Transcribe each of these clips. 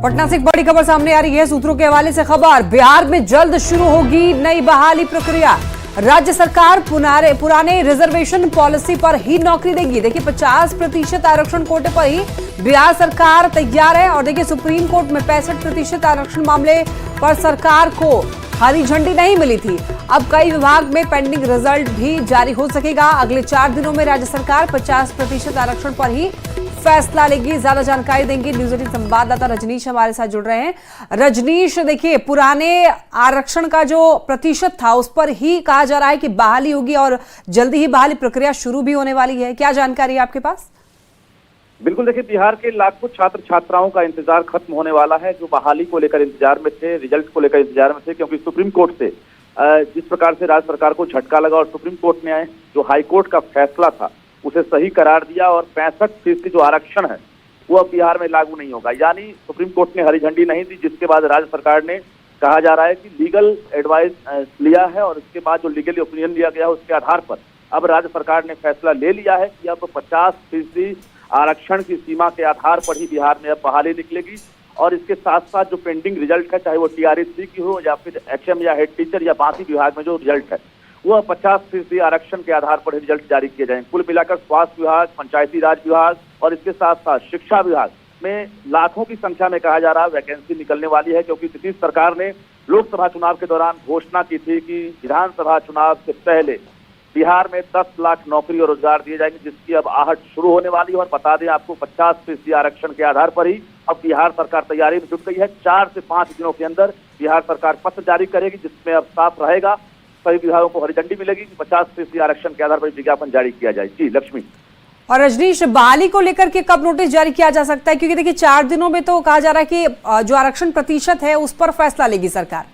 पटना से एक बड़ी खबर सामने आ रही है। सूत्रों के हवाले से खबर, बिहार में जल्द शुरू होगी नई बहाली प्रक्रिया। राज्य सरकार पुराने रिजर्वेशन पॉलिसी पर ही नौकरी देगी। देखिए 50% आरक्षण कोटे पर ही बिहार सरकार तैयार है। और देखिए सुप्रीम कोर्ट में 65% आरक्षण मामले पर सरकार को हरी झंडी नहीं मिली थी। अब कई विभाग में पेंडिंग रिजल्ट भी जारी हो सकेगा। अगले 4 दिनों में राज्य सरकार 50% आरक्षण पर ही फैसला लेगी। ज्यादा जानकारी देंगे न्यूज 18 संवाददाता रजनीश हमारे साथ जुड़ रहे हैं। रजनीश, देखिए पुराने आरक्षण का जो प्रतिशत था उस पर ही कहा जा रहा है कि बहाली होगी और जल्दी ही बहाली प्रक्रिया शुरू भी होने वाली है। क्या जानकारी है आपके पास? बिल्कुल, देखिए बिहार के लाखों छात्र छात्राओं का इंतजार खत्म होने वाला है, जो बहाली को लेकर इंतजार में थे, रिजल्ट को लेकर इंतजार में थे। क्योंकि सुप्रीम कोर्ट से जिस प्रकार से राज्य सरकार को झटका लगा और सुप्रीम कोर्ट ने जो हाई कोर्ट का फैसला था उसे सही करार दिया और 65% जो आरक्षण है वो अब बिहार में लागू नहीं होगा। यानी सुप्रीम कोर्ट ने हरी झंडी नहीं दी, जिसके बाद राज्य सरकार ने कहा जा रहा है कि लीगल एडवाइस लिया है और उसके बाद जो लीगल ओपिनियन लिया गया है उसके आधार पर अब राज्य सरकार ने फैसला ले लिया है कि अब 50% आरक्षण की सीमा के आधार पर ही बिहार में अब बहाली निकलेगी। और इसके साथ साथ जो पेंडिंग रिजल्ट है, चाहे वो TRE-3 की हो या फिर HM या हेड टीचर या बाकी विभाग में जो रिजल्ट है वो 50% आरक्षण के आधार पर रिजल्ट जारी किए जाएंगे। कुल मिलाकर स्वास्थ्य विभाग, पंचायती राज विभाग और इसके साथ साथ शिक्षा विभाग में लाखों की संख्या में कहा जा रहा है वैकेंसी निकलने वाली है। क्योंकि नीतीश सरकार ने लोकसभा चुनाव के दौरान घोषणा की थी कि विधानसभा चुनाव से पहले बिहार में 10 लाख नौकरी और रोजगार दिए जाएंगे, जिसकी अब आहट शुरू होने वाली है। और बता दें आपको 50% आरक्षण के आधार पर ही अब बिहार सरकार तैयारी में जुट गई है। 4 से 5 दिनों के अंदर बिहार सरकार पत्र जारी करेगी, जिसमें अब साफ रहेगा, सभी विभागों को हरी झंडी मिलेगी कि 50% आरक्षण के आधार पर विज्ञापन जारी किया जाए। जी लक्ष्मी। और रजनीश, बहाली को लेकर के कब नोटिस जारी किया जा सकता है? क्योंकि देखिए 4 दिनों में तो कहा जा रहा है कि जो आरक्षण प्रतिशत है उस पर फैसला लेगी सरकार।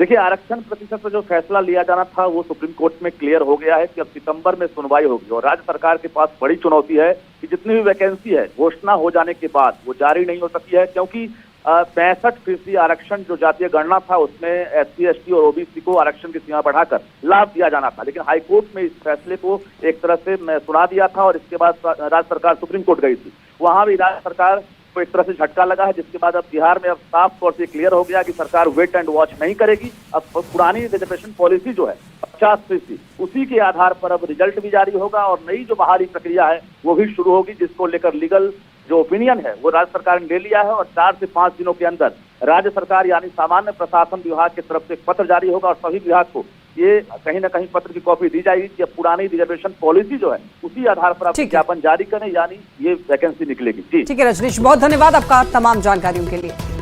देखिए आरक्षण प्रतिशत पर जो फैसला लिया जाना था वो सुप्रीम कोर्ट में क्लियर हो गया है कि अब सितंबर में सुनवाई होगी। और राज्य सरकार के पास बड़ी चुनौती है कि जितनी भी वैकेंसी है घोषणा हो जाने के बाद वो जारी नहीं हो सकी है। क्योंकि 65% आरक्षण जो जातीय गणना था उसमें SC ST और OBC को आरक्षण की सीमा बढ़ाकर लाभ दिया जाना था। लेकिन हाईकोर्ट में इस फैसले को एक तरह से सुना दिया था और इसके बाद राज्य सरकार सुप्रीम कोर्ट गई थी। वहां भी राज्य सरकार को एक तरह से झटका लगा है, जिसके बाद अब बिहार में अब साफ तौर से क्लियर हो गया कि सरकार वेट एंड वॉच नहीं करेगी। अब पुरानी रिजर्वेशन पॉलिसी जो है 50%, उसी के आधार पर अब रिजल्ट भी जारी होगा और नई जो बहाली प्रक्रिया है वो भी शुरू होगी, जिसको लेकर लीगल जो ओपिनियन है वो राज्य सरकार ने ले लिया है। और 4 से 5 दिनों के अंदर राज्य सरकार यानी सामान्य प्रशासन विभाग की तरफ से एक पत्र जारी होगा और सभी विभाग को ये कहीं ना कहीं पत्र की कॉपी दी जाएगी कि अब पुरानी रिजर्वेशन पॉलिसी जो है उसी आधार पर आप विज्ञापन जारी करें, यानी ये वैकेंसी निकलेगी। जी ठीक है रजनीश, बहुत धन्यवाद आपका तमाम जानकारियों के लिए।